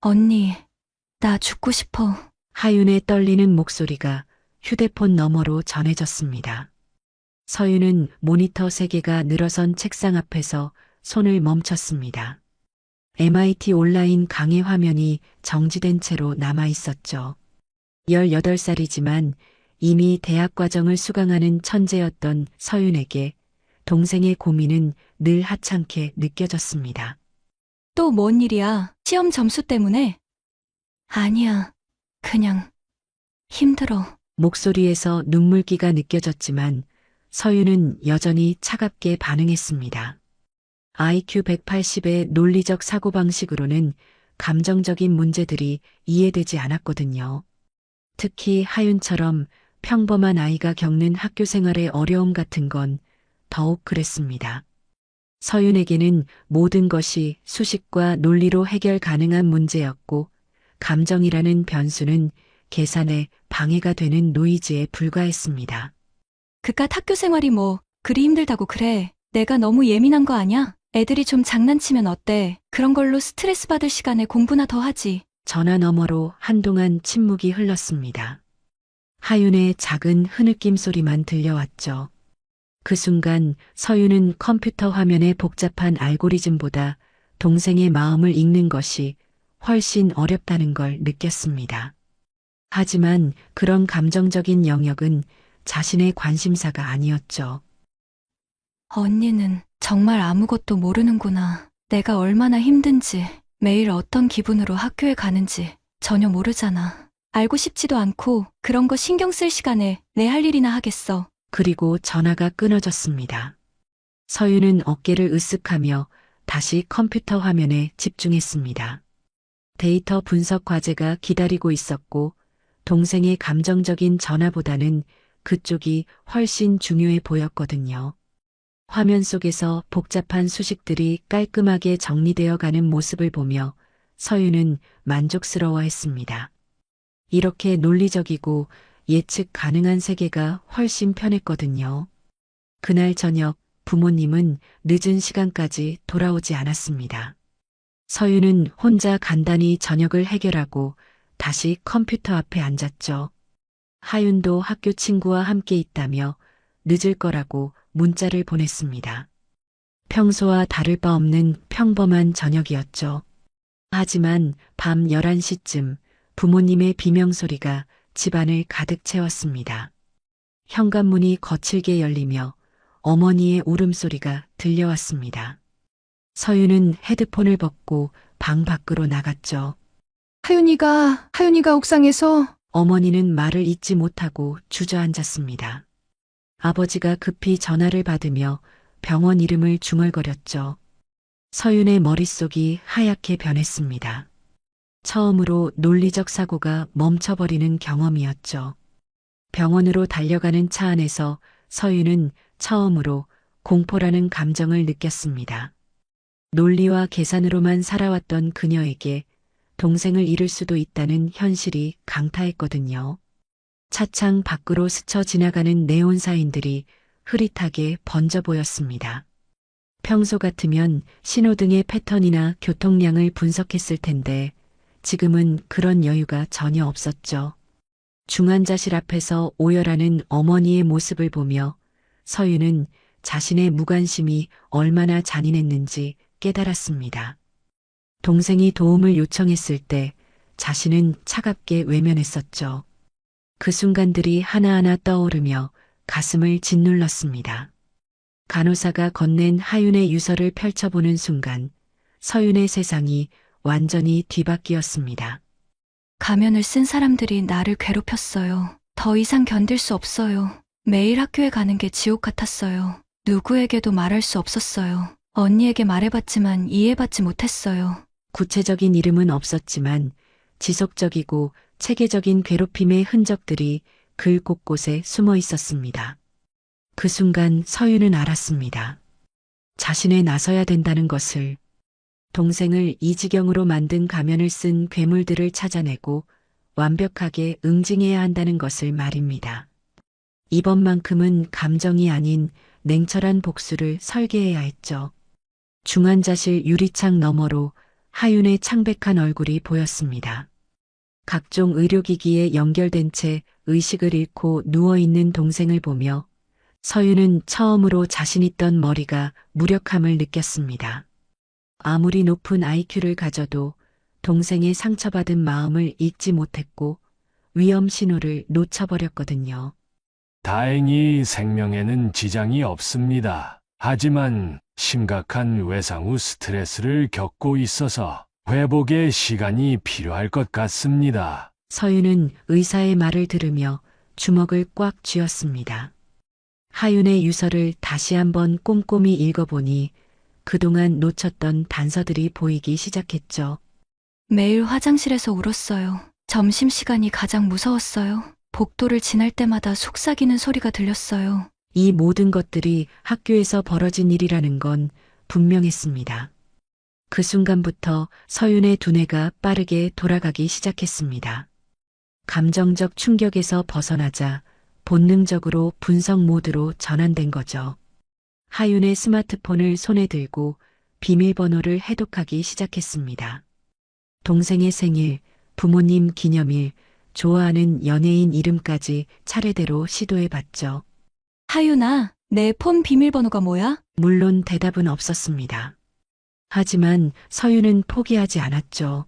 언니, 나 죽고 싶어. 하윤의 떨리는 목소리가 휴대폰 너머로 전해졌습니다. 서윤은 모니터 3개가 늘어선 책상 앞에서 손을 멈췄습니다. MIT 온라인 강의 화면이 정지된 채로 남아 있었죠. 18살이지만 이미 대학 과정을 수강하는 천재였던 서윤에게 동생의 고민은 늘 하찮게 느껴졌습니다. 또 뭔 일이야? 시험 점수 때문에? 아니야. 그냥 힘들어. 목소리에서 눈물기가 느껴졌지만 서윤은 여전히 차갑게 반응했습니다. IQ 180의 논리적 사고방식으로는 감정적인 문제들이 이해되지 않았거든요. 특히 하윤처럼 평범한 아이가 겪는 학교 생활의 어려움 같은 건 더욱 그랬습니다. 서윤에게는 모든 것이 수식과 논리로 해결 가능한 문제였고 감정이라는 변수는 계산에 방해가 되는 노이즈에 불과했습니다. 그깟 학교 생활이 뭐 그리 힘들다고 그래. 내가 너무 예민한 거 아냐? 애들이 좀 장난치면 어때? 그런 걸로 스트레스 받을 시간에 공부나 더 하지. 전화 너머로 한동안 침묵이 흘렀습니다. 하윤의 작은 흐느낌 소리만 들려왔죠. 그 순간 서윤은 컴퓨터 화면의 복잡한 알고리즘보다 동생의 마음을 읽는 것이 훨씬 어렵다는 걸 느꼈습니다. 하지만 그런 감정적인 영역은 자신의 관심사가 아니었죠. 언니는 정말 아무것도 모르는구나. 내가 얼마나 힘든지, 매일 어떤 기분으로 학교에 가는지 전혀 모르잖아. 알고 싶지도 않고 그런 거 신경 쓸 시간에 내 할 일이나 하겠어. 그리고 전화가 끊어졌습니다. 서윤은 어깨를 으쓱하며 다시 컴퓨터 화면에 집중했습니다. 데이터 분석 과제가 기다리고 있었고 동생의 감정적인 전화보다는 그쪽이 훨씬 중요해 보였거든요. 화면 속에서 복잡한 수식들이 깔끔하게 정리되어 가는 모습을 보며 서윤은 만족스러워했습니다. 이렇게 논리적이고 예측 가능한 세계가 훨씬 편했거든요. 그날 저녁 부모님은 늦은 시간까지 돌아오지 않았습니다. 서윤은 혼자 간단히 저녁을 해결하고 다시 컴퓨터 앞에 앉았죠. 하윤도 학교 친구와 함께 있다며 늦을 거라고 문자를 보냈습니다. 평소와 다를 바 없는 평범한 저녁이었죠. 하지만 밤 11시쯤 부모님의 비명소리가 집안을 가득 채웠습니다. 현관문이 거칠게 열리며 어머니의 울음소리가 들려왔습니다. 서윤은 헤드폰을 벗고 방 밖으로 나갔죠. 하윤이가 옥상에서 어머니는 말을 잇지 못하고 주저앉았습니다. 아버지가 급히 전화를 받으며 병원 이름을 중얼거렸죠. 서윤의 머릿속이 하얗게 변했습니다. 처음으로 논리적 사고가 멈춰버리는 경험이었죠. 병원으로 달려가는 차 안에서 서윤은 처음으로 공포라는 감정을 느꼈습니다. 논리와 계산으로만 살아왔던 그녀에게 동생을 잃을 수도 있다는 현실이 강타했거든요. 차창 밖으로 스쳐 지나가는 네온 사인들이 흐릿하게 번져 보였습니다. 평소 같으면 신호등의 패턴이나 교통량을 분석했을 텐데 지금은 그런 여유가 전혀 없었죠. 중환자실 앞에서 오열하는 어머니의 모습을 보며 서윤은 자신의 무관심이 얼마나 잔인했는지 깨달았습니다. 동생이 도움을 요청했을 때 자신은 차갑게 외면했었죠. 그 순간들이 하나하나 떠오르며 가슴을 짓눌렀습니다. 간호사가 건넨 하윤의 유서를 펼쳐보는 순간 서윤의 세상이 완전히 뒤바뀌었습니다. 가면을 쓴 사람들이 나를 괴롭혔어요. 더 이상 견딜 수 없어요. 매일 학교에 가는 게 지옥 같았어요. 누구에게도 말할 수 없었어요. 언니에게 말해봤지만 이해받지 못했어요. 구체적인 이름은 없었지만 지속적이고 체계적인 괴롭힘의 흔적들이 글 곳곳에 숨어 있었습니다. 그 순간 서윤은 알았습니다. 자신에 나서야 된다는 것을, 동생을 이 지경으로 만든 가면을 쓴 괴물들을 찾아내고 완벽하게 응징해야 한다는 것을 말입니다. 이번만큼은 감정이 아닌 냉철한 복수를 설계해야 했죠. 중환자실 유리창 너머로 하윤의 창백한 얼굴이 보였습니다. 각종 의료기기에 연결된 채 의식을 잃고 누워있는 동생을 보며 서윤은 처음으로 자신 있던 머리가 무력함을 느꼈습니다. 아무리 높은 IQ를 가져도 동생의 상처받은 마음을 잊지 못했고 위험 신호를 놓쳐버렸거든요. 다행히 생명에는 지장이 없습니다. 하지만 심각한 외상 후 스트레스를 겪고 있어서 회복에 시간이 필요할 것 같습니다. 서윤은 의사의 말을 들으며 주먹을 꽉 쥐었습니다. 하윤의 유서를 다시 한번 꼼꼼히 읽어보니 그동안 놓쳤던 단서들이 보이기 시작했죠. 매일 화장실에서 울었어요. 점심시간이 가장 무서웠어요. 복도를 지날 때마다 속삭이는 소리가 들렸어요. 이 모든 것들이 학교에서 벌어진 일이라는 건 분명했습니다. 그 순간부터 서윤의 두뇌가 빠르게 돌아가기 시작했습니다. 감정적 충격에서 벗어나자 본능적으로 분석 모드로 전환된 거죠. 하윤의 스마트폰을 손에 들고 비밀번호를 해독하기 시작했습니다. 동생의 생일, 부모님 기념일, 좋아하는 연예인 이름까지 차례대로 시도해봤죠. 하윤아, 내 폰 비밀번호가 뭐야? 물론 대답은 없었습니다. 하지만 서윤은 포기하지 않았죠.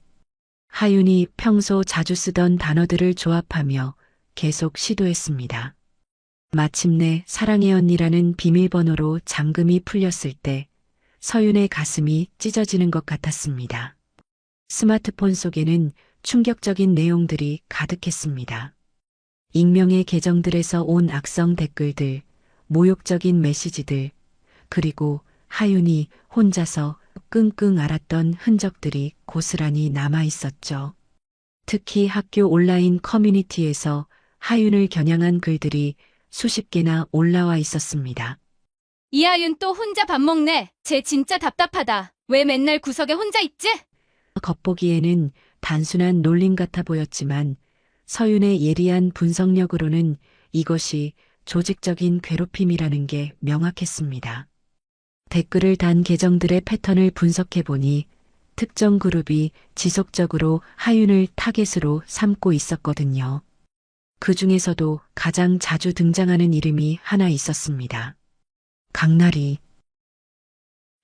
하윤이 평소 자주 쓰던 단어들을 조합하며 계속 시도했습니다. 마침내 사랑의 언니라는 비밀번호로 잠금이 풀렸을 때 서윤의 가슴이 찢어지는 것 같았습니다. 스마트폰 속에는 충격적인 내용들이 가득했습니다. 익명의 계정들에서 온 악성 댓글들, 모욕적인 메시지들, 그리고 하윤이 혼자서 끙끙 앓았던 흔적들이 고스란히 남아 있었죠. 특히 학교 온라인 커뮤니티에서 하윤을 겨냥한 글들이 수십 개나 올라와 있었습니다. 이하윤 또 혼자 밥 먹네. 쟤 진짜 답답하다. 왜 맨날 구석에 혼자 있지? 겉보기에는 단순한 놀림 같아 보였지만 서윤의 예리한 분석력으로는 이것이 조직적인 괴롭힘이라는 게 명확했습니다. 댓글을 단 계정들의 패턴을 분석해보니 특정 그룹이 지속적으로 하윤을 타겟으로 삼고 있었거든요. 그 중에서도 가장 자주 등장하는 이름이 하나 있었습니다. 강나리.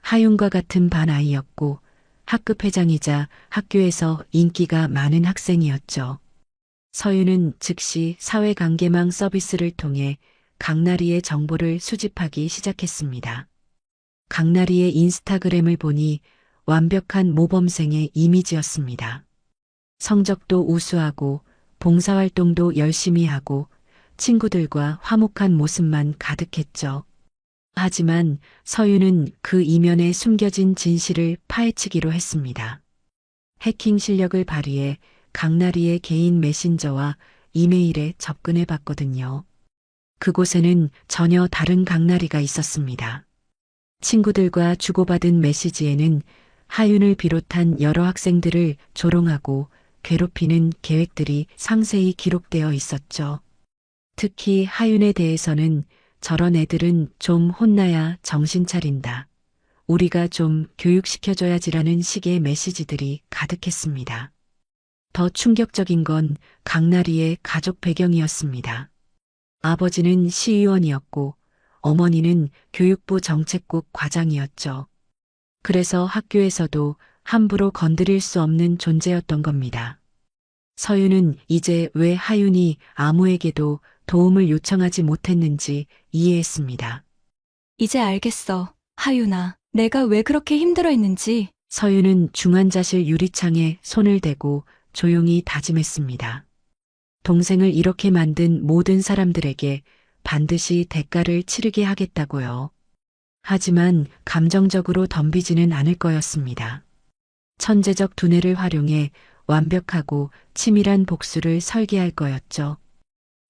하윤과 같은 반 아이였고 학급 회장이자 학교에서 인기가 많은 학생이었죠. 서윤은 즉시 사회관계망 서비스를 통해 강나리의 정보를 수집하기 시작했습니다. 강나리의 인스타그램을 보니 완벽한 모범생의 이미지였습니다. 성적도 우수하고 봉사활동도 열심히 하고 친구들과 화목한 모습만 가득했죠. 하지만 서윤은 그 이면에 숨겨진 진실을 파헤치기로 했습니다. 해킹 실력을 발휘해 강나리의 개인 메신저와 이메일에 접근해 봤거든요. 그곳에는 전혀 다른 강나리가 있었습니다. 친구들과 주고받은 메시지에는 하윤을 비롯한 여러 학생들을 조롱하고 괴롭히는 계획들이 상세히 기록되어 있었죠. 특히 하윤에 대해서는 저런 애들은 좀 혼나야 정신 차린다. 우리가 좀 교육시켜줘야지라는 식의 메시지들이 가득했습니다. 더 충격적인 건 강나리의 가족 배경이었습니다. 아버지는 시의원이었고 어머니는 교육부 정책국 과장이었죠. 그래서 학교에서도 함부로 건드릴 수 없는 존재였던 겁니다. 서윤은 이제 왜 하윤이 아무에게도 도움을 요청하지 못했는지 이해했습니다. 이제 알겠어. 하윤아, 내가 왜 그렇게 힘들어했는지. 서윤은 중환자실 유리창에 손을 대고 조용히 다짐했습니다. 동생을 이렇게 만든 모든 사람들에게 반드시 대가를 치르게 하겠다고요. 하지만 감정적으로 덤비지는 않을 거였습니다. 천재적 두뇌를 활용해 완벽하고 치밀한 복수를 설계할 거였죠.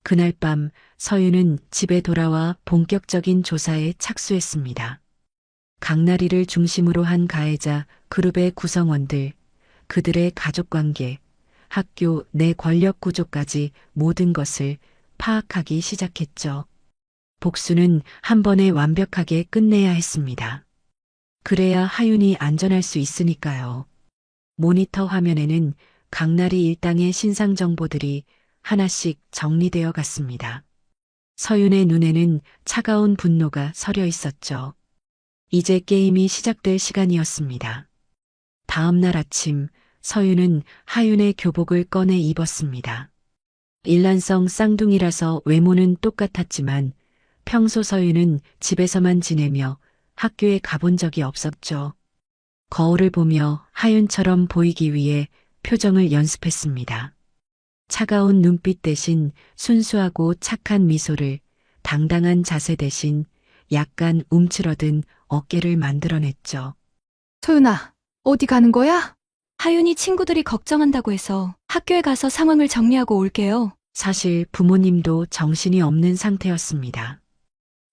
그날 밤 서윤은 집에 돌아와 본격적인 조사에 착수했습니다. 강나리를 중심으로 한 가해자 그룹의 구성원들, 그들의 가족관계, 학교 내 권력 구조까지 모든 것을 파악하기 시작했죠. 복수는 한 번에 완벽하게 끝내야 했습니다. 그래야 하윤이 안전할 수 있으니까요. 모니터 화면에는 강나리 일당의 신상 정보들이 하나씩 정리되어 갔습니다. 서윤의 눈에는 차가운 분노가 서려 있었죠. 이제 게임이 시작될 시간이었습니다. 다음 날 아침 서윤은 하윤의 교복을 꺼내 입었습니다. 일란성 쌍둥이라서 외모는 똑같았지만 평소 서윤은 집에서만 지내며 학교에 가본 적이 없었죠. 거울을 보며 하윤처럼 보이기 위해 표정을 연습했습니다. 차가운 눈빛 대신 순수하고 착한 미소를, 당당한 자세 대신 약간 움츠러든 어깨를 만들어냈죠. 소윤아, 어디 가는 거야? 하윤이 친구들이 걱정한다고 해서 학교에 가서 상황을 정리하고 올게요. 사실 부모님도 정신이 없는 상태였습니다.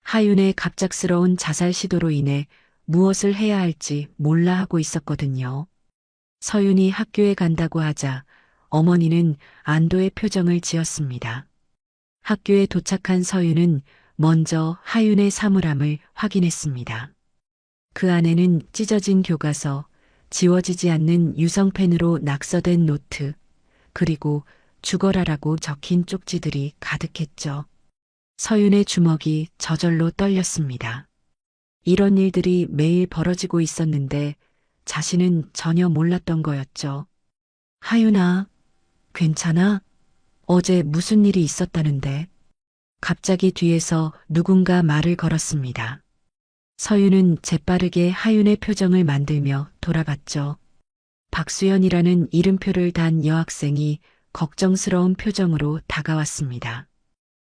하윤의 갑작스러운 자살 시도로 인해 무엇을 해야 할지 몰라 하고 있었거든요. 서윤이 학교에 간다고 하자 어머니는 안도의 표정을 지었습니다. 학교에 도착한 서윤은 먼저 하윤의 사물함을 확인했습니다. 그 안에는 찢어진 교과서, 지워지지 않는 유성펜으로 낙서된 노트, 그리고 죽어라라고 적힌 쪽지들이 가득했죠. 서윤의 주먹이 저절로 떨렸습니다. 이런 일들이 매일 벌어지고 있었는데 자신은 전혀 몰랐던 거였죠. 하윤아, 괜찮아? 어제 무슨 일이 있었다는데? 갑자기 뒤에서 누군가 말을 걸었습니다. 서윤은 재빠르게 하윤의 표정을 만들며 돌아봤죠. 박수연이라는 이름표를 단 여학생이 걱정스러운 표정으로 다가왔습니다.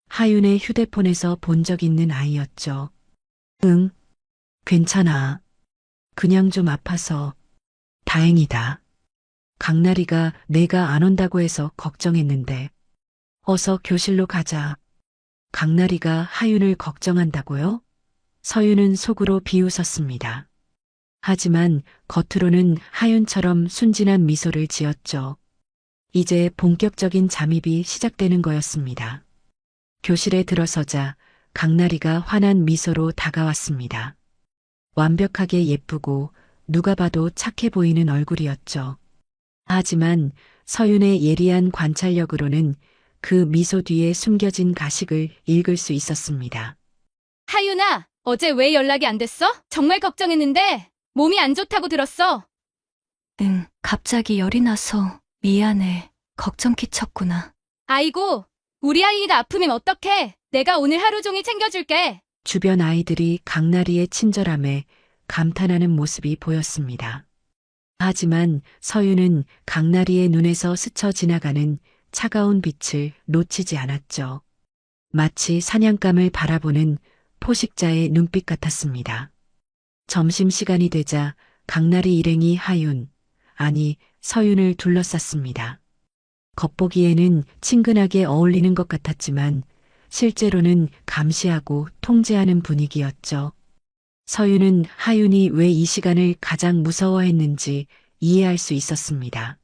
하윤의 휴대폰에서 본 적 있는 아이였죠. 응, 괜찮아. 그냥 좀 아파서. 다행이다. 강나리가 내가 안 온다고 해서 걱정했는데. 어서 교실로 가자. 강나리가 하윤을 걱정한다고요? 서윤은 속으로 비웃었습니다. 하지만 겉으로는 하윤처럼 순진한 미소를 지었죠. 이제 본격적인 잠입이 시작되는 거였습니다. 교실에 들어서자 강나리가 환한 미소로 다가왔습니다. 완벽하게 예쁘고 누가 봐도 착해 보이는 얼굴이었죠. 하지만 서윤의 예리한 관찰력으로는 그 미소 뒤에 숨겨진 가식을 읽을 수 있었습니다. 하윤아, 어제 왜 연락이 안 됐어? 정말 걱정했는데 몸이 안 좋다고 들었어. 응, 갑자기 열이 나서 미안해. 걱정 끼쳤구나. 아이고, 우리 아이가 아프면 어떡해? 내가 오늘 하루 종일 챙겨줄게. 주변 아이들이 강나리의 친절함에 감탄하는 모습이 보였습니다. 하지만 서윤은 강나리의 눈에서 스쳐 지나가는 차가운 빛을 놓치지 않았죠. 마치 사냥감을 바라보는 포식자의 눈빛 같았습니다. 점심시간이 되자 강나리 일행이 하윤, 아니 서윤을 둘러쌌습니다. 겉보기에는 친근하게 어울리는 것 같았지만 실제로는 감시하고 통제하는 분위기였죠. 서윤은 하윤이 왜 이 시간을 가장 무서워했는지 이해할 수 있었습니다.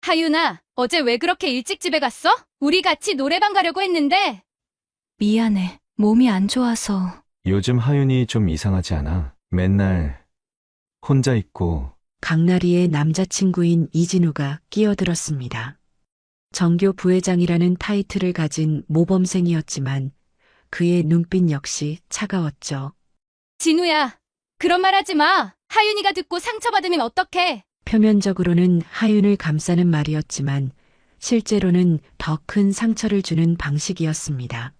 하윤아, 어제 왜 그렇게 일찍 집에 갔어? 우리 같이 노래방 가려고 했는데. 미안해. 몸이 안 좋아서. 요즘 하윤이 좀 이상하지 않아? 맨날 혼자 있고. 강나리의 남자친구인 이진우가 끼어들었습니다. 정교 부회장이라는 타이틀을 가진 모범생이었지만 그의 눈빛 역시 차가웠죠. 진우야, 그런 말 하지 마. 하윤이가 듣고 상처받으면 어떡해? 표면적으로는 하윤을 감싸는 말이었지만 실제로는 더 큰 상처를 주는 방식이었습니다.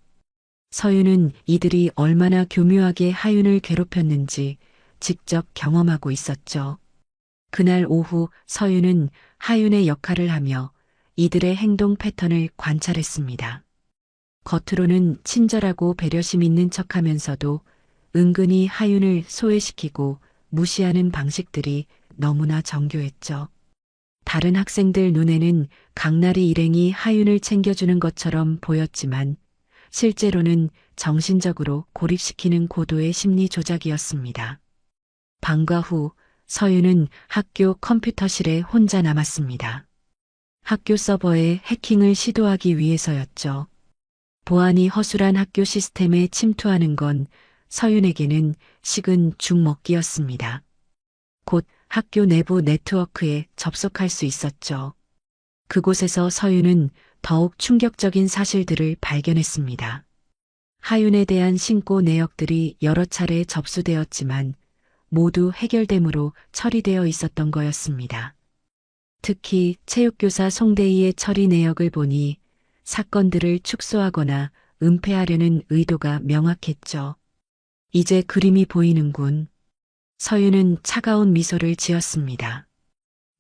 서윤은 이들이 얼마나 교묘하게 하윤을 괴롭혔는지 직접 경험하고 있었죠. 그날 오후 서윤은 하윤의 역할을 하며 이들의 행동 패턴을 관찰했습니다. 겉으로는 친절하고 배려심 있는 척하면서도 은근히 하윤을 소외시키고 무시하는 방식들이 너무나 정교했죠. 다른 학생들 눈에는 강나리 일행이 하윤을 챙겨주는 것처럼 보였지만 실제로는 정신적으로 고립시키는 고도의 심리 조작이었습니다. 방과 후 서윤은 학교 컴퓨터실에 혼자 남았습니다. 학교 서버에 해킹을 시도하기 위해서였죠. 보안이 허술한 학교 시스템에 침투하는 건 서윤에게는 식은 죽 먹기였습니다. 곧 학교 내부 네트워크에 접속할 수 있었죠. 그곳에서 서윤은 더욱 충격적인 사실들을 발견했습니다. 하윤에 대한 신고 내역들이 여러 차례 접수되었지만 모두 해결됨으로 처리되어 있었던 거였습니다. 특히 체육교사 송대희의 처리 내역을 보니 사건들을 축소하거나 은폐하려는 의도가 명확했죠. 이제 그림이 보이는군. 서윤은 차가운 미소를 지었습니다.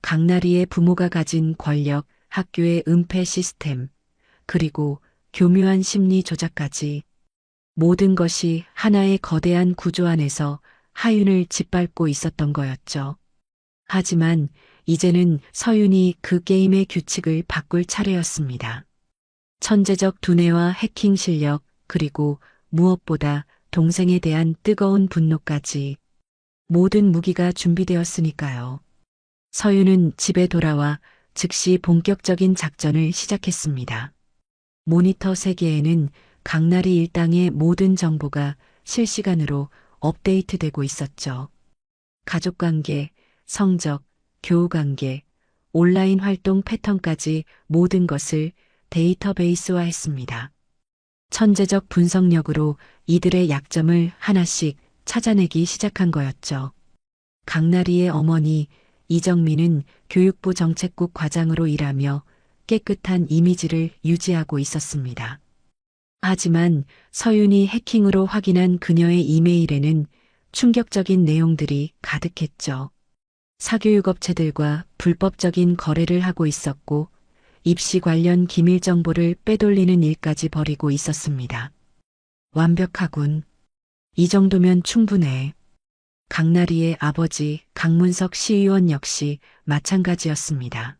강나리의 부모가 가진 권력, 학교의 은폐 시스템, 그리고 교묘한 심리 조작까지 모든 것이 하나의 거대한 구조 안에서 하윤을 짓밟고 있었던 거였죠. 하지만 이제는 서윤이 그 게임의 규칙을 바꿀 차례였습니다. 천재적 두뇌와 해킹 실력, 그리고 무엇보다 동생에 대한 뜨거운 분노까지 모든 무기가 준비되었으니까요. 서윤은 집에 돌아와 즉시 본격적인 작전을 시작했습니다. 모니터 세계에는 강나리 일당의 모든 정보가 실시간으로 업데이트되고 있었죠. 가족관계, 성적, 교우관계, 온라인 활동 패턴까지 모든 것을 데이터베이스화했습니다. 천재적 분석력으로 이들의 약점을 하나씩 찾아내기 시작한 거였죠. 강나리의 어머니 이정민은 교육부 정책국 과장으로 일하며 깨끗한 이미지를 유지하고 있었습니다. 하지만 서윤이 해킹으로 확인한 그녀의 이메일에는 충격적인 내용들이 가득했죠. 사교육업체들과 불법적인 거래를 하고 있었고 입시 관련 기밀 정보를 빼돌리는 일까지 벌이고 있었습니다. 완벽하군. 이 정도면 충분해. 강나리의 아버지 강문석 시의원 역시 마찬가지였습니다.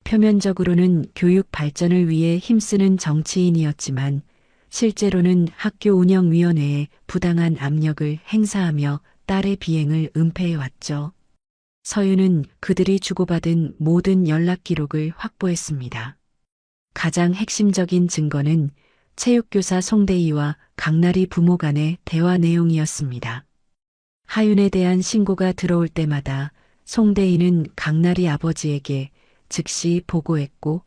표면적으로는 교육 발전을 위해 힘쓰는 정치인이었지만 실제로는 학교 운영위원회에 부당한 압력을 행사하며 딸의 비행을 은폐해왔죠. 서윤은 그들이 주고받은 모든 연락 기록을 확보했습니다. 가장 핵심적인 증거는 체육교사 송대희와 강나리 부모 간의 대화 내용이었습니다. 하윤에 대한 신고가 들어올 때마다 송대희는 강나리 아버지에게 즉시 보고했고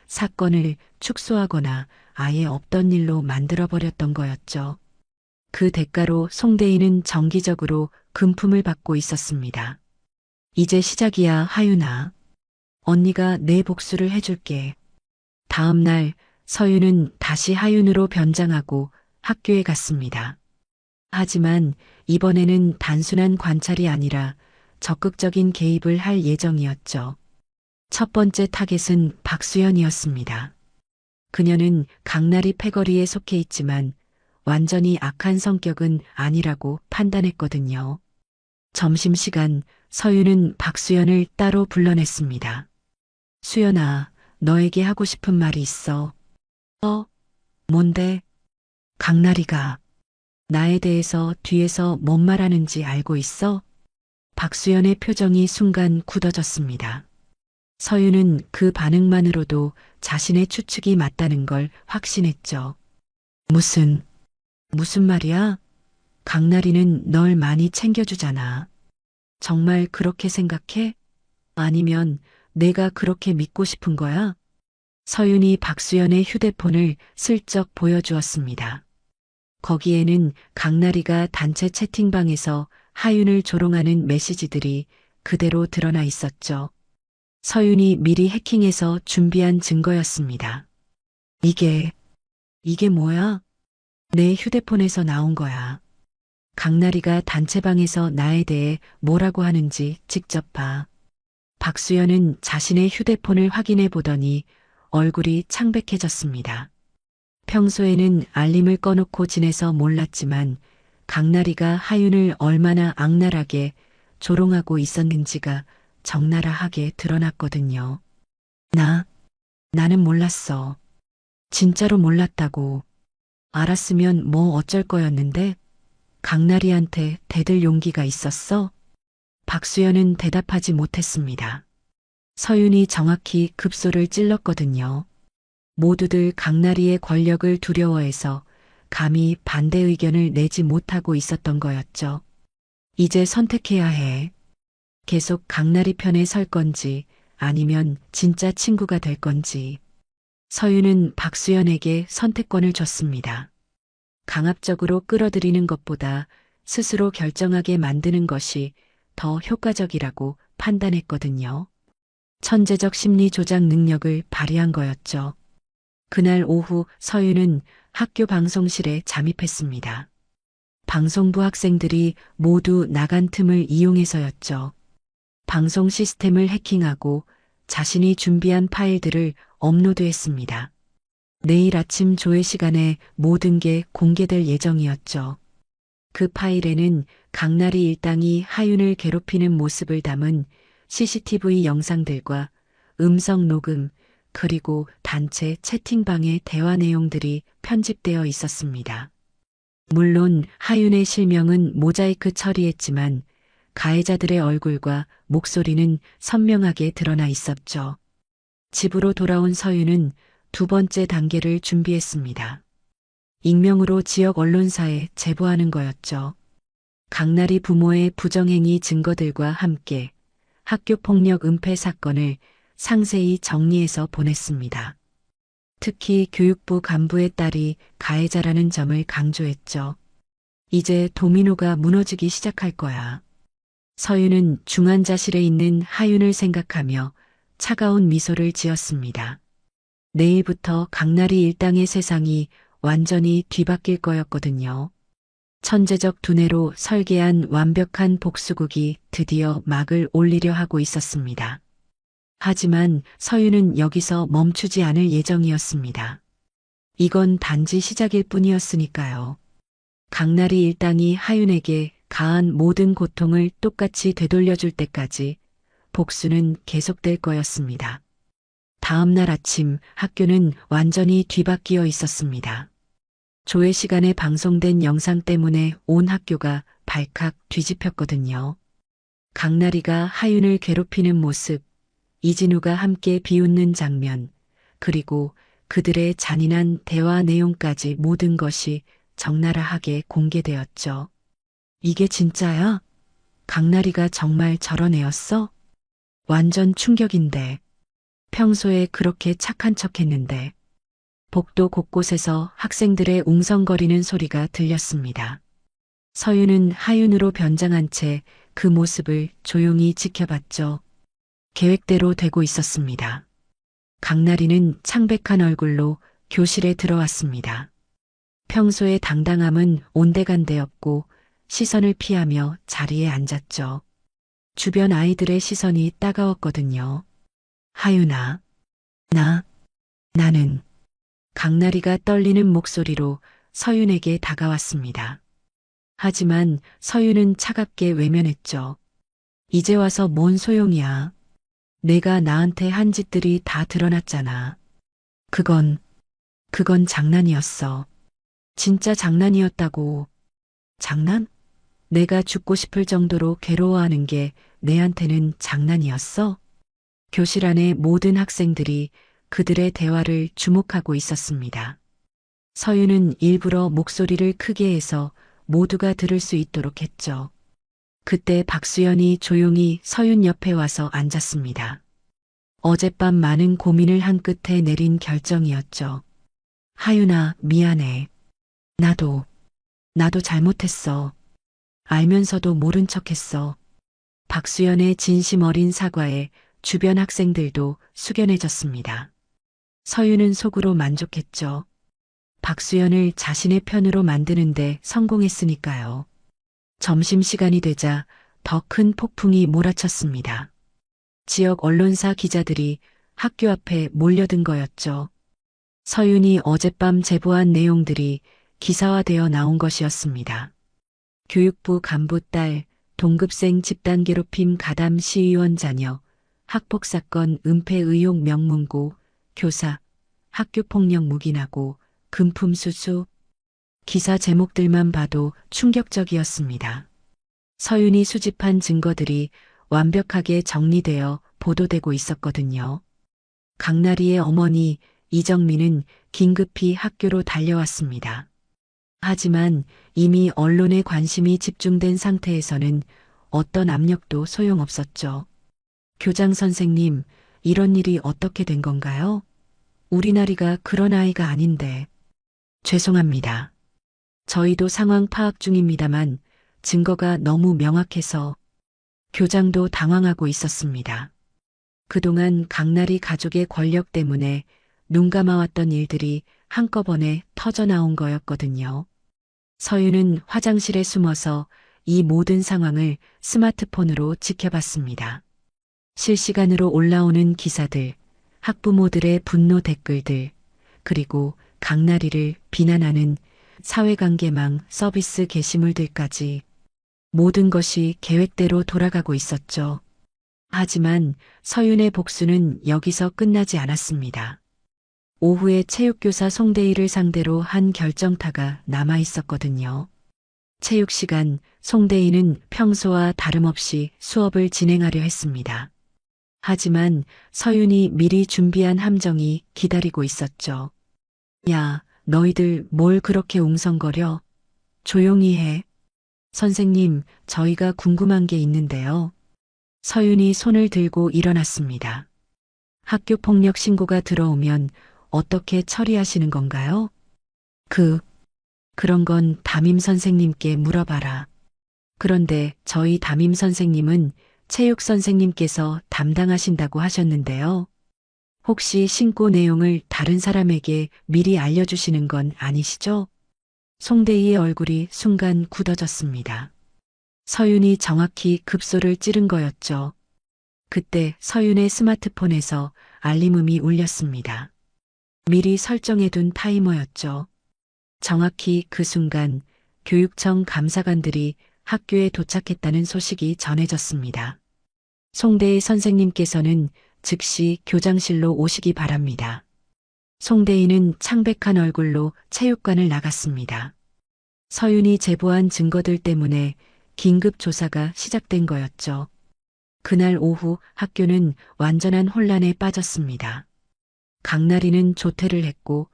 사건을 축소하거나 아예 없던 일로 만들어버렸던 거였죠. 그 대가로 송대희는 정기적으로 금품을 받고 있었습니다. 이제 시작이야, 하윤아. 언니가 내 복수를 해줄게. 다음 날 서윤은 다시 하윤으로 변장하고 학교에 갔습니다. 하지만 이번에는 단순한 관찰이 아니라 적극적인 개입을 할 예정이었죠. 첫 번째 타겟은 박수연이었습니다. 그녀는 강나리 패거리에 속해 있지만 완전히 악한 성격은 아니라고 판단했거든요. 점심시간 서윤은 박수연을 따로 불러냈습니다. 수연아, 너에게 하고 싶은 말이 있어. 뭔데? 강나리가 나에 대해서 뒤에서 뭔 말하는지 알고 있어? 박수연의 표정이 순간 굳어졌습니다. 서윤은 그 반응만으로도 자신의 추측이 맞다는 걸 확신했죠. 무슨 말이야? 강나리는 널 많이 챙겨주잖아. 정말 그렇게 생각해? 아니면 내가 그렇게 믿고 싶은 거야? 서윤이 박수연의 휴대폰을 슬쩍 보여주었습니다. 거기에는 강나리가 단체 채팅방에서 하윤을 조롱하는 메시지들이 그대로 드러나 있었죠. 서윤이 미리 해킹해서 준비한 증거였습니다. 이게 뭐야? 내 휴대폰에서 나온 거야. 강나리가 단체방에서 나에 대해 뭐라고 하는지 직접 봐. 박수연은 자신의 휴대폰을 확인해 보더니 얼굴이 창백해졌습니다. 평소에는 알림을 꺼놓고 지내서 몰랐지만 강나리가 하윤을 얼마나 악랄하게 조롱하고 있었는지가 적나라하게 드러났거든요. 나는 몰랐어. 진짜로 몰랐다고. 알았으면 뭐 어쩔 거였는데 강나리한테 대들 용기가 있었어? 박수연은 대답하지 못했습니다. 서윤이 정확히 급소를 찔렀거든요. 모두들 강나리의 권력을 두려워해서 감히 반대 의견을 내지 못하고 있었던 거였죠. 이제 선택해야 해. 계속 강나리 편에 설 건지 아니면 진짜 친구가 될 건지. 서윤은 박수연에게 선택권을 줬습니다. 강압적으로 끌어들이는 것보다 스스로 결정하게 만드는 것이 더 효과적이라고 판단했거든요. 천재적 심리 조작 능력을 발휘한 거였죠. 그날 오후 서윤은 학교 방송실에 잠입했습니다. 방송부 학생들이 모두 나간 틈을 이용해서였죠. 방송 시스템을 해킹하고 자신이 준비한 파일들을 업로드했습니다. 내일 아침 조회 시간에 모든 게 공개될 예정이었죠. 그 파일에는 강나리 일당이 하윤을 괴롭히는 모습을 담은 CCTV 영상들과 음성 녹음, 그리고 단체 채팅방의 대화 내용들이 편집되어 있었습니다. 물론 하윤의 실명은 모자이크 처리했지만 가해자들의 얼굴과 목소리는 선명하게 드러나 있었죠. 집으로 돌아온 서윤은 두 번째 단계를 준비했습니다. 익명으로 지역 언론사에 제보하는 거였죠. 강나리 부모의 부정행위 증거들과 함께 학교폭력 은폐 사건을 상세히 정리해서 보냈습니다. 특히 교육부 간부의 딸이 가해자라는 점을 강조했죠. 이제 도미노가 무너지기 시작할 거야. 서윤은 중환자실에 있는 하윤을 생각하며 차가운 미소를 지었습니다. 내일부터 강나리 일당의 세상이 완전히 뒤바뀔 거였거든요. 천재적 두뇌로 설계한 완벽한 복수극이 드디어 막을 올리려 하고 있었습니다. 하지만 서윤은 여기서 멈추지 않을 예정이었습니다. 이건 단지 시작일 뿐이었으니까요. 강나리 일당이 하윤에게 가한 모든 고통을 똑같이 되돌려줄 때까지 복수는 계속될 거였습니다. 다음 날 아침 학교는 완전히 뒤바뀌어 있었습니다. 조회 시간에 방송된 영상 때문에 온 학교가 발칵 뒤집혔거든요. 강나리가 하윤을 괴롭히는 모습, 이진우가 함께 비웃는 장면, 그리고 그들의 잔인한 대화 내용까지 모든 것이 적나라하게 공개되었죠. 이게 진짜야? 강나리가 정말 저런 애였어? 완전 충격인데. 평소에 그렇게 착한 척했는데. 복도 곳곳에서 학생들의 웅성거리는 소리가 들렸습니다. 서윤은 하윤으로 변장한 채 그 모습을 조용히 지켜봤죠. 계획대로 되고 있었습니다. 강나리는 창백한 얼굴로 교실에 들어왔습니다. 평소의 당당함은 온데간데였고 시선을 피하며 자리에 앉았죠. 주변 아이들의 시선이 따가웠거든요. 하윤아, 나는 강나리가 떨리는 목소리로 서윤에게 다가왔습니다. 하지만 서윤은 차갑게 외면했죠. 이제 와서 뭔 소용이야. 내가 나한테 한 짓들이 다 드러났잖아. 그건 장난이었어. 진짜 장난이었다고. 장난? 내가 죽고 싶을 정도로 괴로워하는 게 내한테는 장난이었어? 교실 안의 모든 학생들이 그들의 대화를 주목하고 있었습니다. 서윤은 일부러 목소리를 크게 해서 모두가 들을 수 있도록 했죠. 그때 박수연이 조용히 서윤 옆에 와서 앉았습니다. 어젯밤 많은 고민을 한 끝에 내린 결정이었죠. 하윤아, 미안해. 나도 잘못했어. 알면서도 모른 척했어. 박수연의 진심 어린 사과에 주변 학생들도 숙연해졌습니다. 서윤은 속으로 만족했죠. 박수연을 자신의 편으로 만드는데 성공했으니까요. 점심시간이 되자 더 큰 폭풍이 몰아쳤습니다. 지역 언론사 기자들이 학교 앞에 몰려든 거였죠. 서윤이 어젯밤 제보한 내용들이 기사화되어 나온 것이었습니다. 교육부 간부 딸, 동급생 집단 괴롭힘 가담 시의원 자녀, 학폭사건 은폐 의혹 명문고, 교사, 학교폭력 묵인하고, 금품 수수. 기사 제목들만 봐도 충격적이었습니다. 서윤이 수집한 증거들이 완벽하게 정리되어 보도되고 있었거든요. 강나리의 어머니 이정민은 긴급히 학교로 달려왔습니다. 하지만 이미 언론의 관심이 집중된 상태에서는 어떤 압력도 소용없었죠. 교장 선생님, 이런 일이 어떻게 된 건가요? 우리 나리가 그런 아이가 아닌데. 죄송합니다. 저희도 상황 파악 중입니다만 증거가 너무 명확해서 교장도 당황하고 있었습니다. 그동안 강나리 가족의 권력 때문에 눈 감아왔던 일들이 한꺼번에 터져나온 거였거든요. 서윤은 화장실에 숨어서 이 모든 상황을 스마트폰으로 지켜봤습니다. 실시간으로 올라오는 기사들, 학부모들의 분노 댓글들, 그리고 강나리를 비난하는 사회관계망 서비스 게시물들까지 모든 것이 계획대로 돌아가고 있었죠. 하지만 서윤의 복수는 여기서 끝나지 않았습니다. 오후에 체육교사 송대희를 상대로 한 결정타가 남아 있었거든요. 체육 시간, 송대희는 평소와 다름없이 수업을 진행하려 했습니다. 하지만 서윤이 미리 준비한 함정이 기다리고 있었죠. 야, 너희들 뭘 그렇게 웅성거려? 조용히 해. 선생님, 저희가 궁금한 게 있는데요. 서윤이 손을 들고 일어났습니다. 학교 폭력 신고가 들어오면 어떻게 처리하시는 건가요? 그런 건 담임 선생님께 물어봐라. 그런데 저희 담임 선생님은 체육 선생님께서 담당하신다고 하셨는데요. 혹시 신고 내용을 다른 사람에게 미리 알려주시는 건 아니시죠? 송대희의 얼굴이 순간 굳어졌습니다. 서윤이 정확히 급소를 찌른 거였죠. 그때 서윤의 스마트폰에서 알림음이 울렸습니다. 미리 설정해둔 타이머였죠. 정확히 그 순간 교육청 감사관들이 학교에 도착했다는 소식이 전해졌습니다. 송대희 선생님께서는 즉시 교장실로 오시기 바랍니다. 송대희는 창백한 얼굴로 체육관을 나갔습니다. 서윤이 제보한 증거들 때문에 긴급 조사가 시작된 거였죠. 그날 오후 학교는 완전한 혼란에 빠졌습니다. 강나리는 조퇴를 했고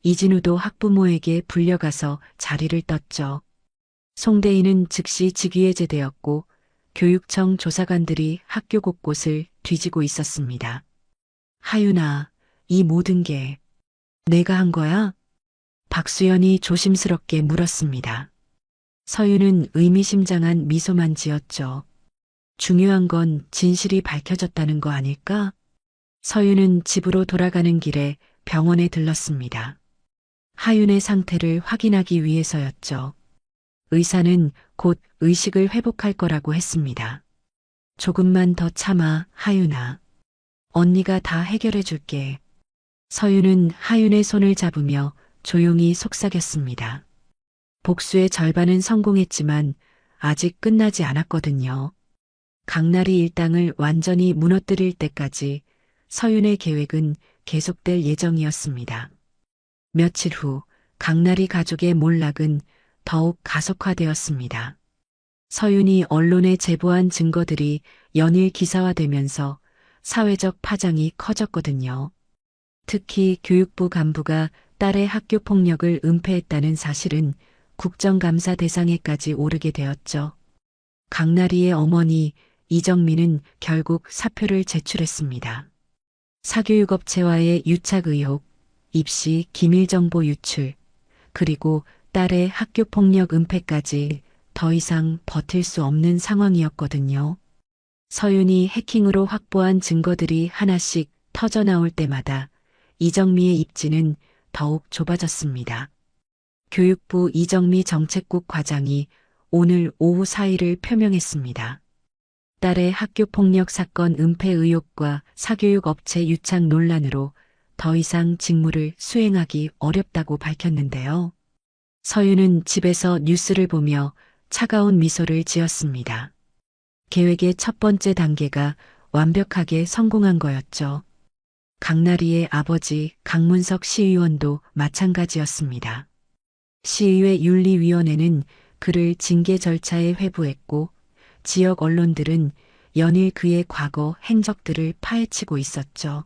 이진우도 학부모에게 불려가서 자리를 떴죠. 송대희는 즉시 직위해제되었고 교육청 조사관들이 학교 곳곳을 뒤지고 있었습니다. 하윤아, 이 모든 게 내가 한 거야? 박수연이 조심스럽게 물었습니다. 서윤은 의미심장한 미소만 지었죠. 중요한 건 진실이 밝혀졌다는 거 아닐까? 서윤은 집으로 돌아가는 길에 병원에 들렀습니다. 하윤의 상태를 확인하기 위해서였죠. 의사는 곧 의식을 회복할 거라고 했습니다. 조금만 더 참아, 하윤아. 언니가 다 해결해 줄게. 서윤은 하윤의 손을 잡으며 조용히 속삭였습니다. 복수의 절반은 성공했지만 아직 끝나지 않았거든요. 강나리 일당을 완전히 무너뜨릴 때까지 서윤의 계획은 계속될 예정이었습니다. 며칠 후 강나리 가족의 몰락은 더욱 가속화되었습니다. 서윤이 언론에 제보한 증거들이 연일 기사화되면서 사회적 파장이 커졌거든요. 특히 교육부 간부가 딸의 학교 폭력을 은폐했다는 사실은 국정감사 대상에까지 오르게 되었죠. 강나리의 어머니 이정민은 결국 사표를 제출했습니다. 사교육업체와의 유착 의혹, 입시 기밀정보 유출, 그리고 딸의 학교 폭력 은폐까지 더 이상 버틸 수 없는 상황이었거든요. 서윤이 해킹으로 확보한 증거들이 하나씩 터져나올 때마다 이정미의 입지는 더욱 좁아졌습니다. 교육부 이정미 정책국 과장이 오늘 오후 사의를 표명했습니다. 딸의 학교폭력 사건 은폐 의혹과 사교육업체 유착 논란으로 더 이상 직무를 수행하기 어렵다고 밝혔는데요. 서윤은 집에서 뉴스를 보며 차가운 미소를 지었습니다. 계획의 첫 번째 단계가 완벽하게 성공한 거였죠. 강나리의 아버지 강문석 시의원도 마찬가지였습니다. 시의회 윤리위원회는 그를 징계 절차에 회부했고 지역 언론들은 연일 그의 과거 행적들을 파헤치고 있었죠.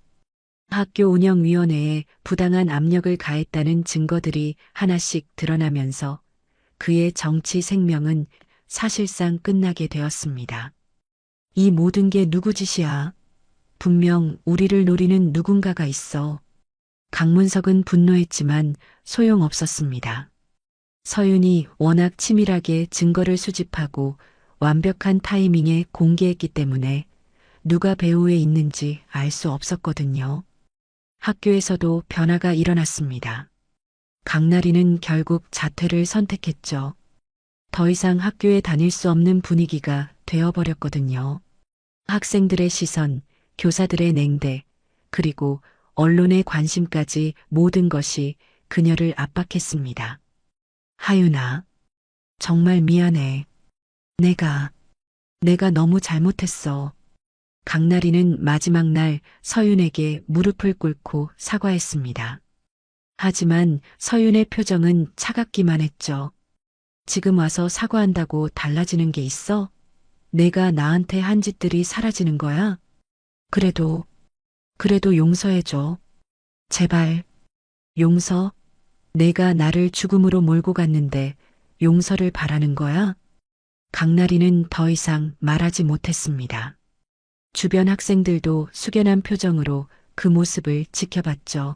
학교 운영위원회에 부당한 압력을 가했다는 증거들이 하나씩 드러나면서 그의 정치 생명은 사실상 끝나게 되었습니다. 이 모든 게 누구 짓이야? 분명 우리를 노리는 누군가가 있어. 강문석은 분노했지만 소용없었습니다. 서윤이 워낙 치밀하게 증거를 수집하고 완벽한 타이밍에 공개했기 때문에 누가 배후에 있는지 알 수 없었거든요. 학교에서도 변화가 일어났습니다. 강나리는 결국 자퇴를 선택했죠. 더 이상 학교에 다닐 수 없는 분위기가 되어버렸거든요. 학생들의 시선, 교사들의 냉대, 그리고 언론의 관심까지 모든 것이 그녀를 압박했습니다. 하윤아, 정말 미안해. 내가 너무 잘못했어. 강나리는 마지막 날 서윤에게 무릎을 꿇고 사과했습니다. 하지만 서윤의 표정은 차갑기만 했죠. 지금 와서 사과한다고 달라지는 게 있어? 내가 나한테 한 짓들이 사라지는 거야? 그래도 용서해줘. 제발. 용서? 내가 나를 죽음으로 몰고 갔는데 용서를 바라는 거야? 강나리는 더 이상 말하지 못했습니다. 주변 학생들도 숙연한 표정으로 그 모습을 지켜봤죠.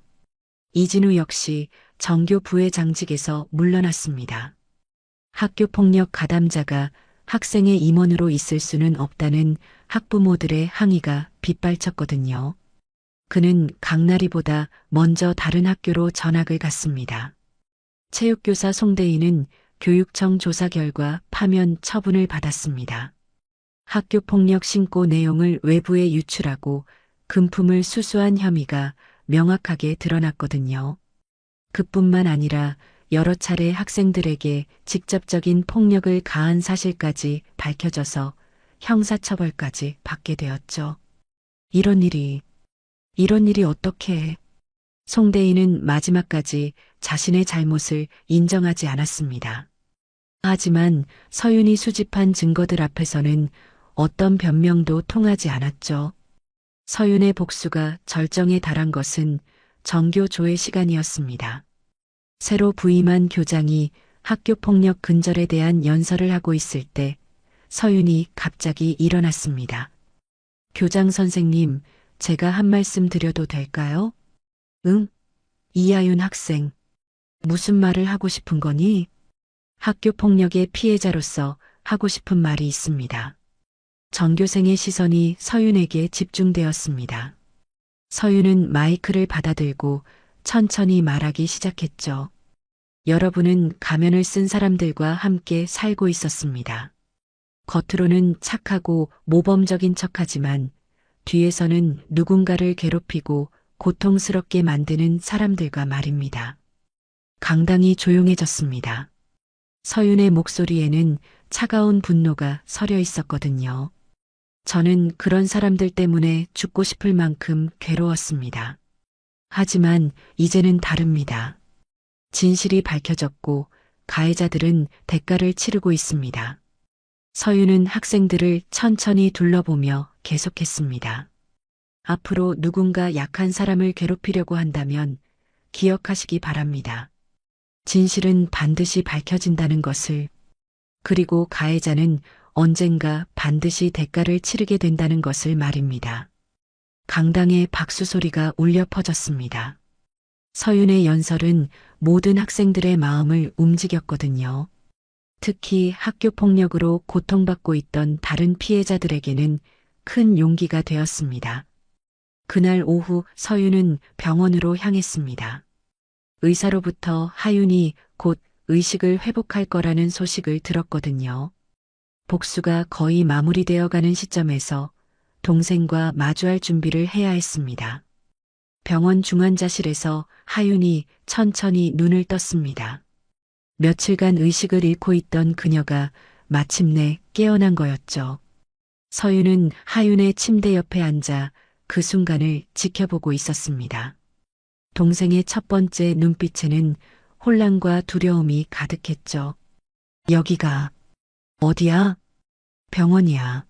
이진우 역시 정교 부회장직에서 물러났습니다. 학교폭력 가담자가 학생의 임원으로 있을 수는 없다는 학부모들의 항의가 빗발쳤거든요. 그는 강나리보다 먼저 다른 학교로 전학을 갔습니다. 체육교사 송대인은 교육청 조사 결과 파면 처분을 받았습니다. 학교폭력 신고 내용을 외부에 유출하고 금품을 수수한 혐의가 명확하게 드러났거든요. 그뿐만 아니라 여러 차례 학생들에게 직접적인 폭력을 가한 사실까지 밝혀져서 형사처벌까지 받게 되었죠. 이런 일이 어떻게? 송대인은 마지막까지 자신의 잘못을 인정하지 않았습니다. 하지만 서윤이 수집한 증거들 앞에서는 어떤 변명도 통하지 않았죠. 서윤의 복수가 절정에 달한 것은 정교 조회 시간이었습니다. 새로 부임한 교장이 학교폭력 근절에 대한 연설을 하고 있을 때 서윤이 갑자기 일어났습니다. 교장 선생님, 제가 한 말씀 드려도 될까요? 응? 이하윤 학생. 무슨 말을 하고 싶은 거니? 학교폭력의 피해자로서 하고 싶은 말이 있습니다. 전교생의 시선이 서윤에게 집중되었습니다. 서윤은 마이크를 받아들고 천천히 말하기 시작했죠. 여러분은 가면을 쓴 사람들과 함께 살고 있었습니다. 겉으로는 착하고 모범적인 척하지만 뒤에서는 누군가를 괴롭히고 고통스럽게 만드는 사람들과 말입니다. 강당이 조용해졌습니다. 서윤의 목소리에는 차가운 분노가 서려 있었거든요. 저는 그런 사람들 때문에 죽고 싶을 만큼 괴로웠습니다. 하지만 이제는 다릅니다. 진실이 밝혀졌고 가해자들은 대가를 치르고 있습니다. 서윤은 학생들을 천천히 둘러보며 계속했습니다. 앞으로 누군가 약한 사람을 괴롭히려고 한다면 기억하시기 바랍니다. 진실은 반드시 밝혀진다는 것을, 그리고 가해자는 언젠가 반드시 대가를 치르게 된다는 것을 말입니다. 강당의 박수 소리가 울려 퍼졌습니다. 서윤의 연설은 모든 학생들의 마음을 움직였거든요. 특히 학교폭력으로 고통받고 있던 다른 피해자들에게는 큰 용기가 되었습니다. 그날 오후 서윤은 병원으로 향했습니다. 의사로부터 하윤이 곧 의식을 회복할 거라는 소식을 들었거든요. 복수가 거의 마무리되어 가는 시점에서 동생과 마주할 준비를 해야 했습니다. 병원 중환자실에서 하윤이 천천히 눈을 떴습니다. 며칠간 의식을 잃고 있던 그녀가 마침내 깨어난 거였죠. 서윤은 하윤의 침대 옆에 앉아 그 순간을 지켜보고 있었습니다. 동생의 첫 번째 눈빛에는 혼란과 두려움이 가득했죠. 여기가 어디야? 병원이야.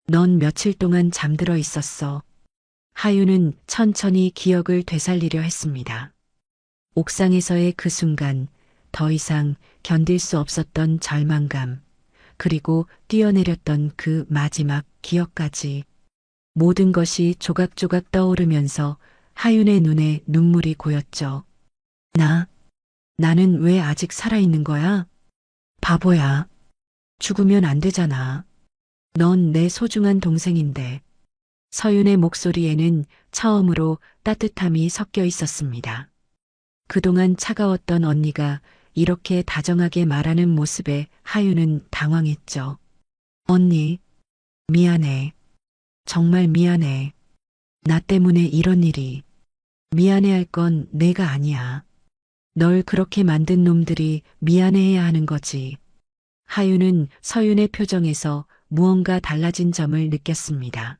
넌 며칠 동안 잠들어 있었어. 하윤은 천천히 기억을 되살리려 했습니다. 옥상에서의 그 순간 더 이상 견딜 수 없었던 절망감, 그리고 뛰어내렸던 그 마지막 기억까지. 모든 것이 조각조각 떠오르면서 하윤의 눈에 눈물이 고였죠. 나는 왜 아직 살아있는 거야? 바보야. 죽으면 안 되잖아. 넌 내 소중한 동생인데. 서윤의 목소리에는 처음으로 따뜻함이 섞여 있었습니다. 그동안 차가웠던 언니가 이렇게 다정하게 말하는 모습에 하윤은 당황했죠. 언니, 미안해. 정말 미안해. 나 때문에 이런 일이. 미안해할 건 내가 아니야. 널 그렇게 만든 놈들이 미안해해야 하는 거지. 하윤은 서윤의 표정에서 무언가 달라진 점을 느꼈습니다.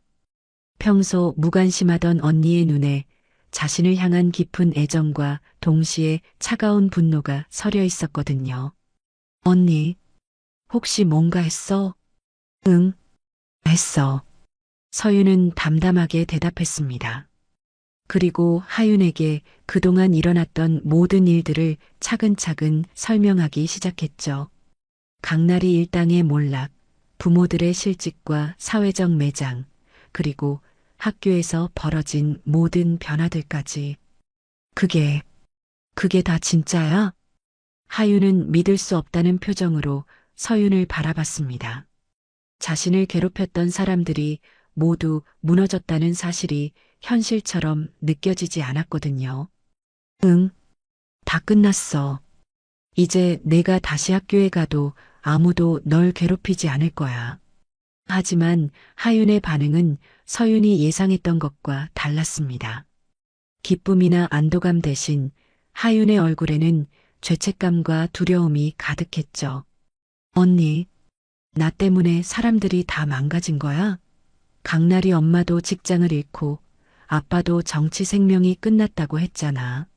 평소 무관심하던 언니의 눈에 자신을 향한 깊은 애정과 동시에 차가운 분노가 서려 있었거든요. 언니, 혹시 뭔가 했어? 응, 했어. 서윤은 담담하게 대답했습니다. 그리고 하윤에게 그동안 일어났던 모든 일들을 차근차근 설명하기 시작했죠. 강나리 일당의 몰락, 부모들의 실직과 사회적 매장, 그리고 학교에서 벌어진 모든 변화들까지. 그게 다 진짜야? 하윤은 믿을 수 없다는 표정으로 서윤을 바라봤습니다. 자신을 괴롭혔던 사람들이 모두 무너졌다는 사실이 현실처럼 느껴지지 않았거든요. 응, 다 끝났어. 이제 내가 다시 학교에 가도 아무도 널 괴롭히지 않을 거야. 하지만 하윤의 반응은 서윤이 예상했던 것과 달랐습니다. 기쁨이나 안도감 대신 하윤의 얼굴에는 죄책감과 두려움이 가득했죠. 언니, 나 때문에 사람들이 다 망가진 거야? 강나리 엄마도 직장을 잃고 아빠도 정치 생명이 끝났다고 했잖아.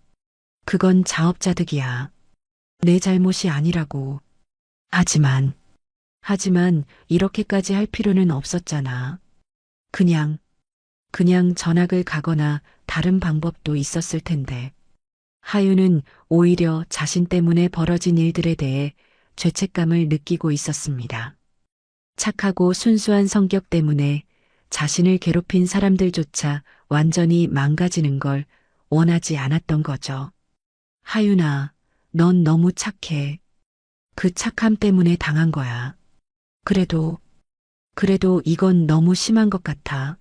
그건 자업자득이야. 내 잘못이 아니라고. 하지만 이렇게까지 할 필요는 없었잖아. 그냥 전학을 가거나 다른 방법도 있었을 텐데. 하윤은 오히려 자신 때문에 벌어진 일들에 대해 죄책감을 느끼고 있었습니다. 착하고 순수한 성격 때문에 자신을 괴롭힌 사람들조차 완전히 망가지는 걸 원하지 않았던 거죠. 하윤아, 넌 너무 착해. 그 착함 때문에 당한 거야. 그래도 이건 너무 심한 것 같아.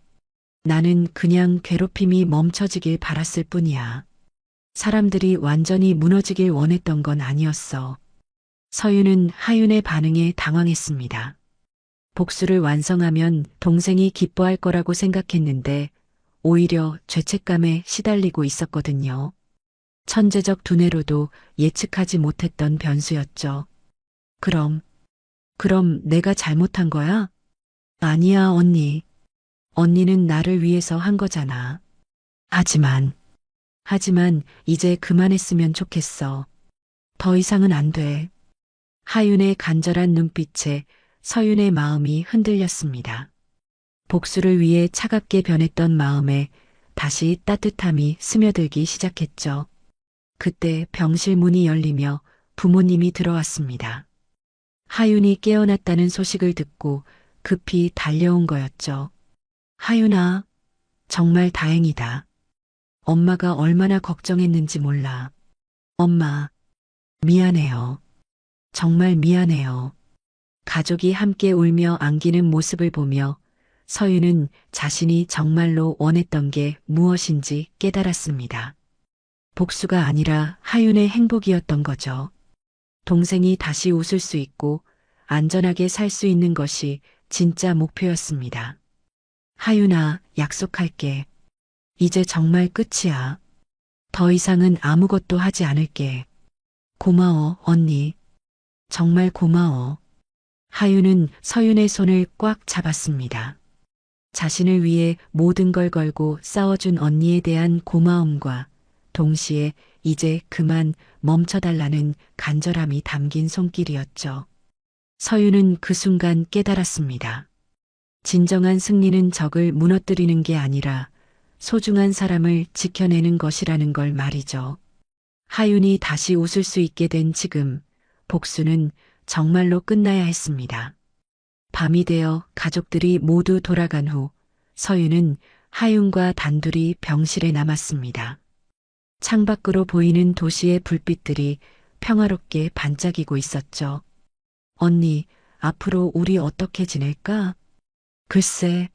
나는 그냥 괴롭힘이 멈춰지길 바랐을 뿐이야. 사람들이 완전히 무너지길 원했던 건 아니었어. 서윤은 하윤의 반응에 당황했습니다. 복수를 완성하면 동생이 기뻐할 거라고 생각했는데 오히려 죄책감에 시달리고 있었거든요. 천재적 두뇌로도 예측하지 못했던 변수였죠. 그럼 내가 잘못한 거야? 아니야, 언니. 언니는 나를 위해서 한 거잖아. 하지만 이제 그만했으면 좋겠어. 더 이상은 안 돼. 하윤의 간절한 눈빛에 서윤의 마음이 흔들렸습니다. 복수를 위해 차갑게 변했던 마음에 다시 따뜻함이 스며들기 시작했죠. 그때 병실 문이 열리며 부모님이 들어왔습니다. 하윤이 깨어났다는 소식을 듣고 급히 달려온 거였죠. 하윤아, 정말 다행이다. 엄마가 얼마나 걱정했는지 몰라. 엄마, 미안해요. 정말 미안해요. 가족이 함께 울며 안기는 모습을 보며 서윤은 자신이 정말로 원했던 게 무엇인지 깨달았습니다. 복수가 아니라 하윤의 행복이었던 거죠. 동생이 다시 웃을 수 있고 안전하게 살 수 있는 것이 진짜 목표였습니다. 하윤아, 약속할게. 이제 정말 끝이야. 더 이상은 아무것도 하지 않을게. 고마워, 언니. 정말 고마워. 하윤은 서윤의 손을 꽉 잡았습니다. 자신을 위해 모든 걸 걸고 싸워준 언니에 대한 고마움과 동시에 이제 그만 멈춰달라는 간절함이 담긴 손길이었죠. 서윤은 그 순간 깨달았습니다. 진정한 승리는 적을 무너뜨리는 게 아니라 소중한 사람을 지켜내는 것이라는 걸 말이죠. 하윤이 다시 웃을 수 있게 된 지금, 복수는 정말로 끝나야 했습니다. 밤이 되어 가족들이 모두 돌아간 후 서윤은 하윤과 단둘이 병실에 남았습니다. 창밖으로 보이는 도시의 불빛들이 평화롭게 반짝이고 있었죠. 언니, 앞으로 우리 어떻게 지낼까? 글쎄,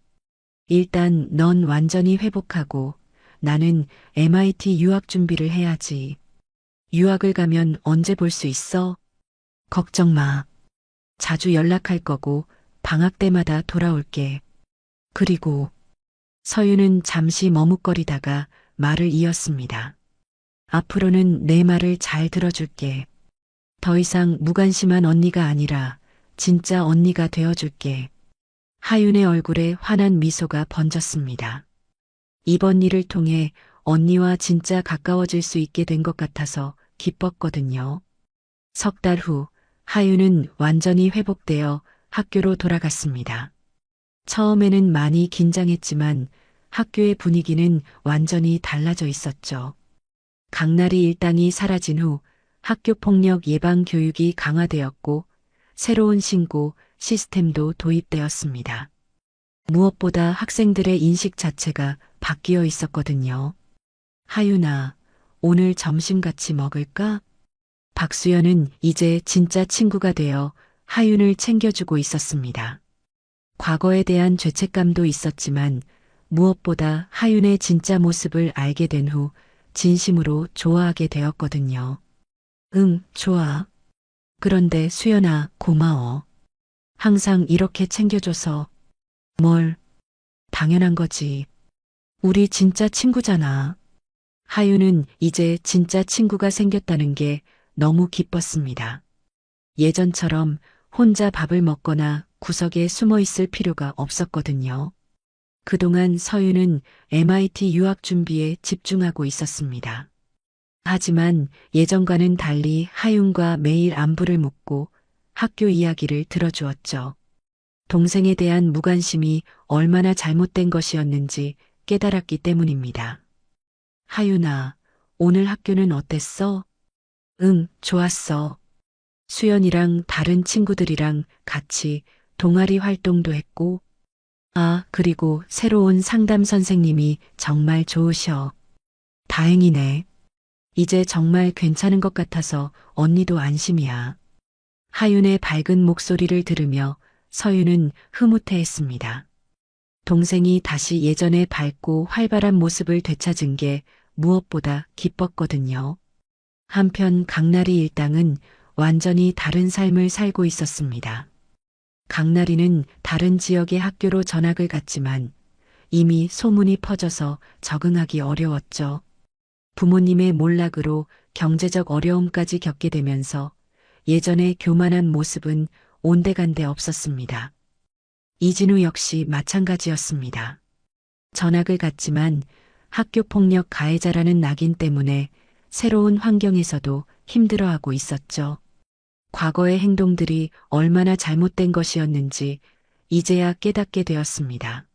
일단 넌 완전히 회복하고 나는 MIT 유학 준비를 해야지. 유학을 가면 언제 볼 수 있어? 걱정 마. 자주 연락할 거고 방학 때마다 돌아올게. 그리고 서윤은 잠시 머뭇거리다가 말을 이었습니다. 앞으로는 내 말을 잘 들어줄게. 더 이상 무관심한 언니가 아니라 진짜 언니가 되어줄게. 하윤의 얼굴에 환한 미소가 번졌습니다. 이번 일을 통해 언니와 진짜 가까워질 수 있게 된 것 같아서 기뻤거든요. 석 달 후 하윤은 완전히 회복되어 학교로 돌아갔습니다. 처음에는 많이 긴장했지만 학교의 분위기는 완전히 달라져 있었죠. 강나리 일당이 사라진 후 학교 폭력 예방 교육이 강화되었고 새로운 신고 시스템도 도입되었습니다. 무엇보다 학생들의 인식 자체가 바뀌어 있었거든요. 하윤아, 오늘 점심 같이 먹을까? 박수연은 이제 진짜 친구가 되어 하윤을 챙겨주고 있었습니다. 과거에 대한 죄책감도 있었지만 무엇보다 하윤의 진짜 모습을 알게 된 후 진심으로 좋아하게 되었거든요. 응, 좋아. 그런데 수연아, 고마워. 항상 이렇게 챙겨줘서. 뭘? 당연한 거지. 우리 진짜 친구잖아. 하윤은 이제 진짜 친구가 생겼다는 게 너무 기뻤습니다. 예전처럼 혼자 밥을 먹거나 구석에 숨어 있을 필요가 없었거든요. 그동안 서윤은 MIT 유학 준비에 집중하고 있었습니다. 하지만 예전과는 달리 하윤과 매일 안부를 묻고 학교 이야기를 들어주었죠. 동생에 대한 무관심이 얼마나 잘못된 것이었는지 깨달았기 때문입니다. 하윤아, 오늘 학교는 어땠어? 응, 좋았어. 수연이랑 다른 친구들이랑 같이 동아리 활동도 했고, 아, 그리고 새로운 상담 선생님이 정말 좋으셔. 다행이네. 이제 정말 괜찮은 것 같아서 언니도 안심이야. 하윤의 밝은 목소리를 들으며 서윤은 흐뭇해했습니다. 동생이 다시 예전의 밝고 활발한 모습을 되찾은 게 무엇보다 기뻤거든요. 한편 강나리 일당은 완전히 다른 삶을 살고 있었습니다. 강나리는 다른 지역의 학교로 전학을 갔지만 이미 소문이 퍼져서 적응하기 어려웠죠. 부모님의 몰락으로 경제적 어려움까지 겪게 되면서 예전의 교만한 모습은 온데간데 없었습니다. 이진우 역시 마찬가지였습니다. 전학을 갔지만 학교 폭력 가해자라는 낙인 때문에 새로운 환경에서도 힘들어하고 있었죠. 과거의 행동들이 얼마나 잘못된 것이었는지 이제야 깨닫게 되었습니다.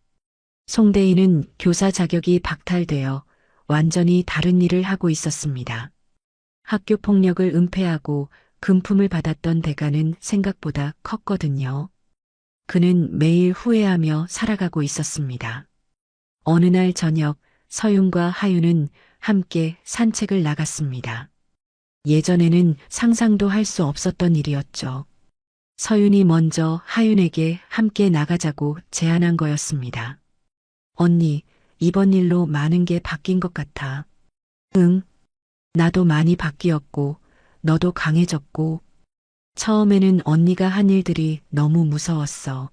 송대인은 교사 자격이 박탈되어 완전히 다른 일을 하고 있었습니다. 학교 폭력을 은폐하고 금품을 받았던 대가는 생각보다 컸거든요. 그는 매일 후회하며 살아가고 있었습니다. 어느 날 저녁 서윤과 하윤은 함께 산책을 나갔습니다. 예전에는 상상도 할 수 없었던 일이었죠. 서윤이 먼저 하윤에게 함께 나가자고 제안한 거였습니다. 언니, 이번 일로 많은 게 바뀐 것 같아. 응, 나도 많이 바뀌었고, 너도 강해졌고, 처음에는 언니가 한 일들이 너무 무서웠어.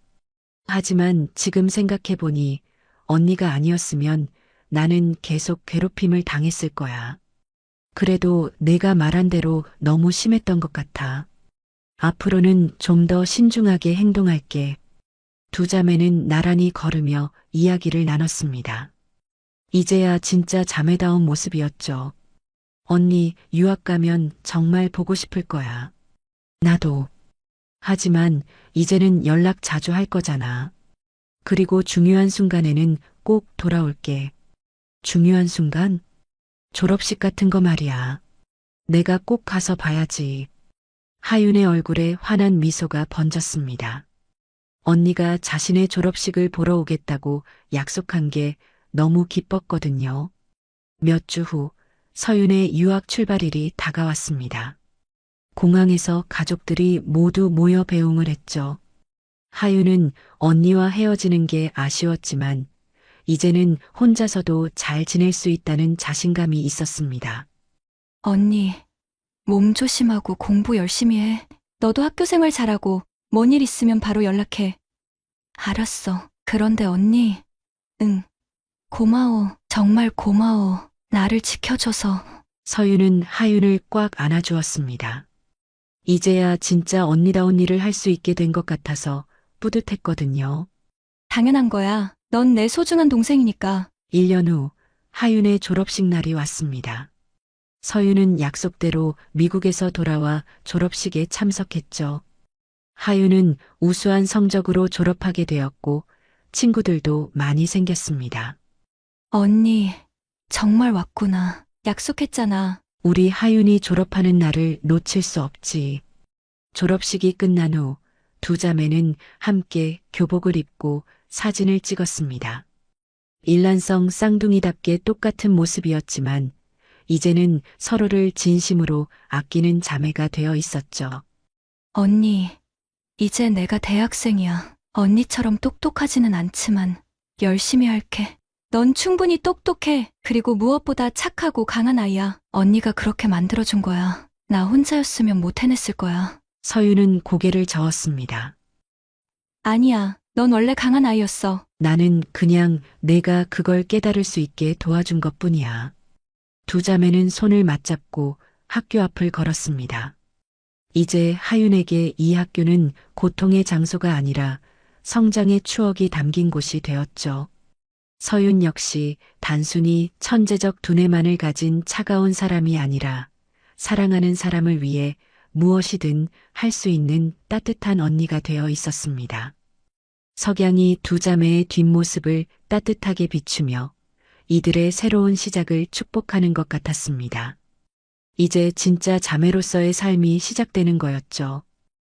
하지만 지금 생각해보니 언니가 아니었으면 나는 계속 괴롭힘을 당했을 거야. 그래도 내가 말한 대로 너무 심했던 것 같아. 앞으로는 좀 더 신중하게 행동할게. 두 자매는 나란히 걸으며 이야기를 나눴습니다. 이제야 진짜 자매다운 모습이었죠. 언니, 유학 가면 정말 보고 싶을 거야. 나도. 하지만 이제는 연락 자주 할 거잖아. 그리고 중요한 순간에는 꼭 돌아올게. 중요한 순간? 졸업식 같은 거 말이야. 내가 꼭 가서 봐야지. 하윤의 얼굴에 환한 미소가 번졌습니다. 언니가 자신의 졸업식을 보러 오겠다고 약속한 게 너무 기뻤거든요. 몇 주 후 서윤의 유학 출발일이 다가왔습니다. 공항에서 가족들이 모두 모여 배웅을 했죠. 하윤은 언니와 헤어지는 게 아쉬웠지만 이제는 혼자서도 잘 지낼 수 있다는 자신감이 있었습니다. 언니, 몸 조심하고 공부 열심히 해. 너도 학교 생활 잘하고 뭔 일 있으면 바로 연락해. 알았어. 그런데 언니, 응. 고마워. 정말 고마워. 나를 지켜줘서. 서윤은 하윤을 꽉 안아주었습니다. 이제야 진짜 언니다운 일을 할 수 있게 된 것 같아서 뿌듯했거든요. 당연한 거야. 넌 내 소중한 동생이니까. 1년 후 하윤의 졸업식 날이 왔습니다. 서윤은 약속대로 미국에서 돌아와 졸업식에 참석했죠. 하윤은 우수한 성적으로 졸업하게 되었고 친구들도 많이 생겼습니다. 언니, 정말 왔구나. 약속했잖아. 우리 하윤이 졸업하는 날을 놓칠 수 없지. 졸업식이 끝난 후 두 자매는 함께 교복을 입고 사진을 찍었습니다. 일란성 쌍둥이답게 똑같은 모습이었지만 이제는 서로를 진심으로 아끼는 자매가 되어 있었죠. 언니, 이제 내가 대학생이야. 언니처럼 똑똑하지는 않지만 열심히 할게. 넌 충분히 똑똑해. 그리고 무엇보다 착하고 강한 아이야. 언니가 그렇게 만들어준 거야. 나 혼자였으면 못 해냈을 거야. 서윤은 고개를 저었습니다. 아니야. 넌 원래 강한 아이였어. 나는 그냥 내가 그걸 깨달을 수 있게 도와준 것뿐이야. 두 자매는 손을 맞잡고 학교 앞을 걸었습니다. 이제 하윤에게 이 학교는 고통의 장소가 아니라 성장의 추억이 담긴 곳이 되었죠. 서윤 역시 단순히 천재적 두뇌만을 가진 차가운 사람이 아니라 사랑하는 사람을 위해 무엇이든 할 수 있는 따뜻한 언니가 되어 있었습니다. 석양이 두 자매의 뒷모습을 따뜻하게 비추며 이들의 새로운 시작을 축복하는 것 같았습니다. 이제 진짜 자매로서의 삶이 시작되는 거였죠.